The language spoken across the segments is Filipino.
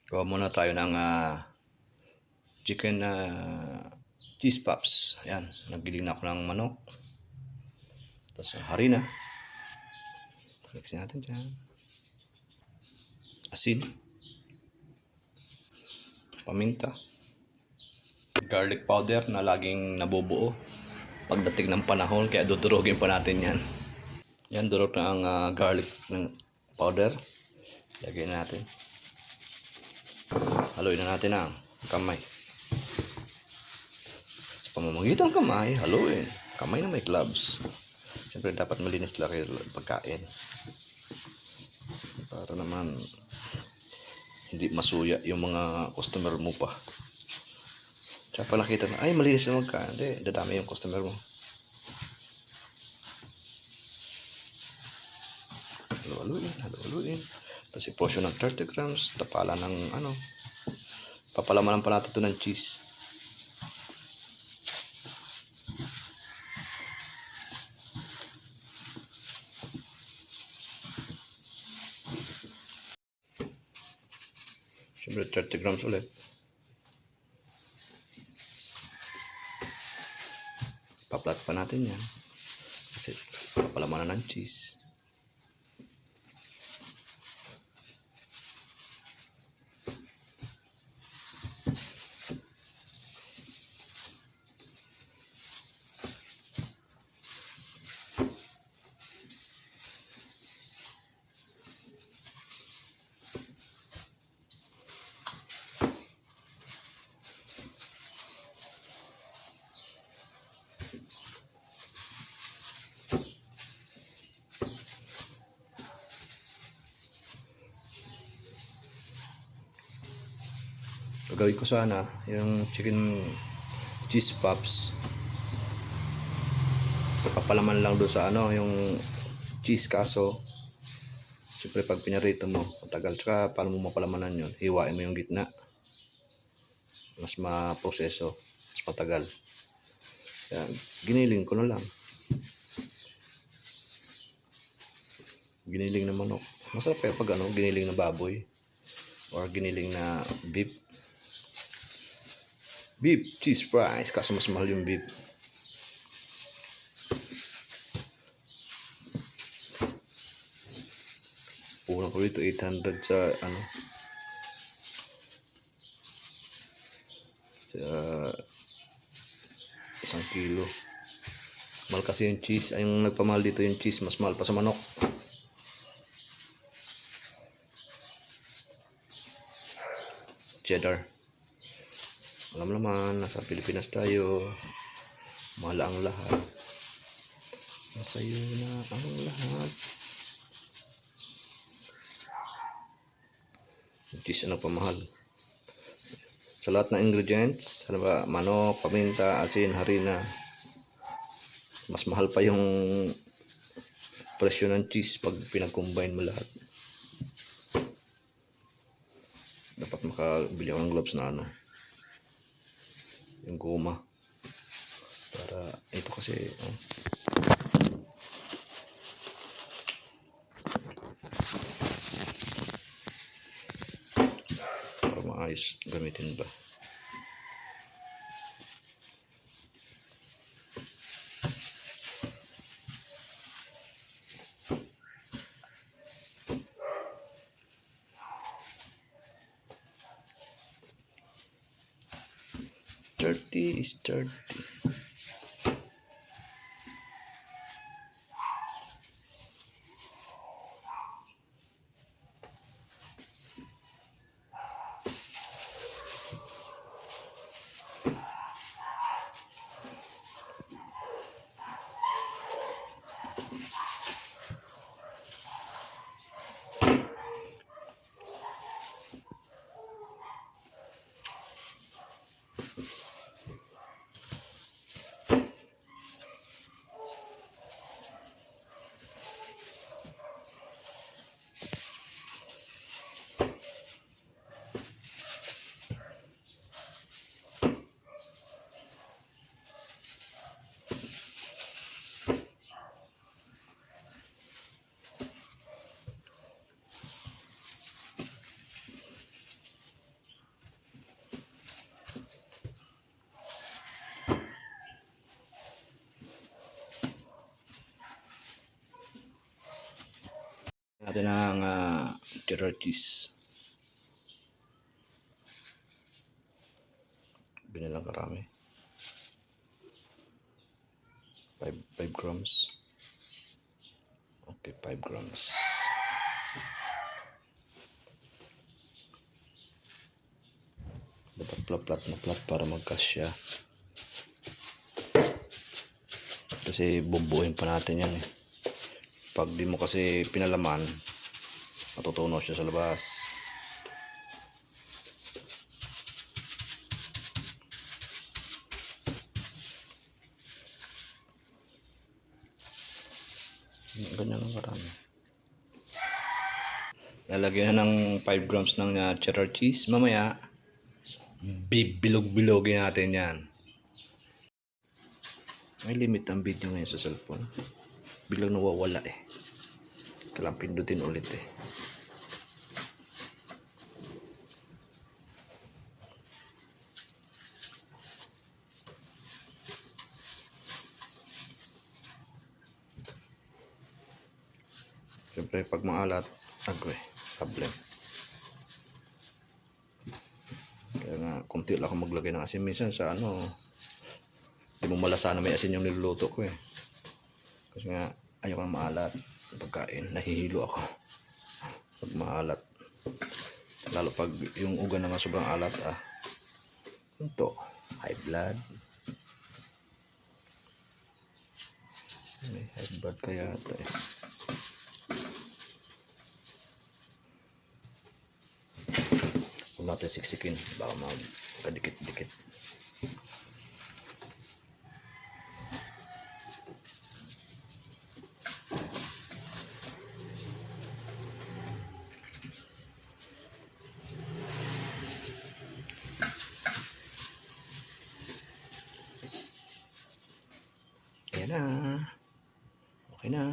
Gawa muna tayo ng chicken cheese puffs. Ayan, nagiling na ako ng manok. Tapos harina. Mix natin dyan. Asin. Paminta. Garlic powder na laging nabubuo pagdating ng panahon, kaya dudurugin pa natin yan. Yan, durog na ang garlic ng powder. Lagyan natin. Haluin na natin ang kamay. Sa pamamagitan ng kamay, haluin. Kamay na may gloves. Siyempre dapat malinis lang kayo pagkain. Para naman hindi masuya yung mga customer mo pa. Tsaka pa nakita na, ay malinis na magkain. Hindi, dadami yung customer mo. Halu-haluin. Tapos i-portion ng 30 grams. Tapalan ng papalamanan pa natin ito ng cheese. Siyempre 30 grams ulit. Paplat pa natin yan. Kasi papalamanan ng cheese. Gagawin ko sana yung chicken cheese puffs, papalaman lang doon sa yung cheese, kaso siyempre pag pinarito mo matagal. Tsaka paano mo mapalamanan yun, hiwain mo yung gitna, mas maproseso, mas matagal. Kaya giniling ko na lang, giniling na manok. Masarap kaya pag giniling na baboy or giniling na beef cheese fries, kaso mas mahal yung beef. Una ko dito 800 sa sa 1 kilo. Mahal kasi yung cheese. Ay, yung nagpamahal dito yung cheese, mas mahal pa sa manok. Cheddar. Alam naman, nasa Pilipinas tayo, mahal ang lahat. Nasa iyo na ang lahat. Yung cheese pamahal. Sa lahat ng ingredients, manok, paminta, asin, harina, mas mahal pa yung presyo ng cheese pag pinag-combine mo lahat. Dapat makabili ako ng gloves na yung goma, para ito kasi para maayos gamitin ba. Dirty is dirty. Natin ang cheddar cheese. Binilang karami. 5 grams. Okay, 5 grams. Dapat plat na plat para magkasya. Kasi bumbuhin pa natin yan eh. Pag di mo kasi pinalaman, matutunaw siya sa labas. Ganyan lang karami. Lalagyan na ng 5 grams ng cheddar cheese. Mamaya, bibilog-bilogin natin yan. May limit ang video ngayon sa cellphone. Biglang nawawala eh. Kailangan pindutin ulit eh. Siyempre pag maalat, problem. Kaya nga, kunti lang ako maglagay ng asin. Minsan sa di mo malasa na may asin yung niluluto ko eh. Kasi nga, ayoko na maalat. Pagkain, nahihilo ako. Pag maalat. Lalo pag yung ugan naman sobrang alat ito, high blood. May high blood kaya ito eh. Huwag natin siksikin, baka magkadikit-dikit. Ayan na. Okay na.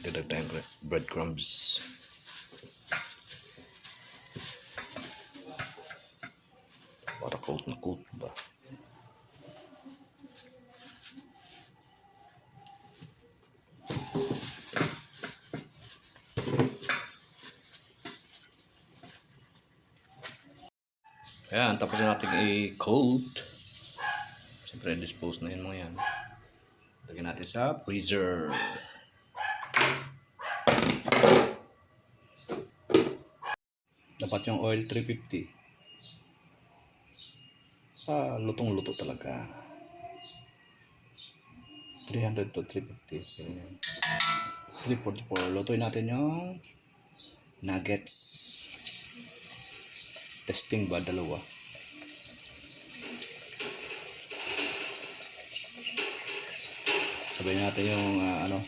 Dadag tayong breadcrumbs. Para coat na coat ba? Ayan, tapos na natin i-coat. Siyempre, dispose na yun mga yan. Lagyan natin sa freezer. Dapat yung oil 350. Lutong-luto talaga. 300 to 350. Ganyan. 344. Lutuin natin yung nuggets. Testing ba? Dalawa. Sabihin natin yung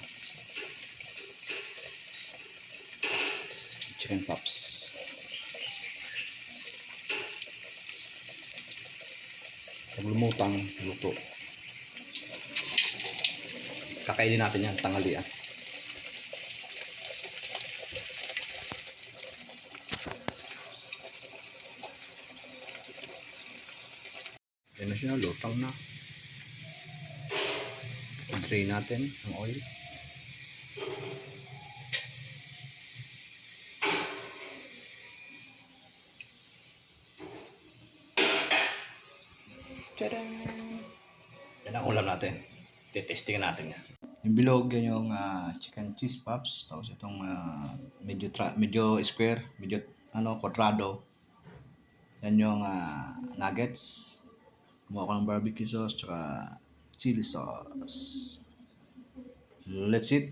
chicken pops. Pag lumutang, luto. Kakainin natin yan, tanghalian. Yan na siya, lutang na. I-drain natin ang oil. Tada! Yan ang ulam natin. Titesting natin yan. Yung bilog, yan yung chicken cheese pops. Tapos itong medyo square, medyo kwadrado. Yan yung nuggets. Kumuha ko ng barbecue sauce tsaka chili sauce. Let's eat.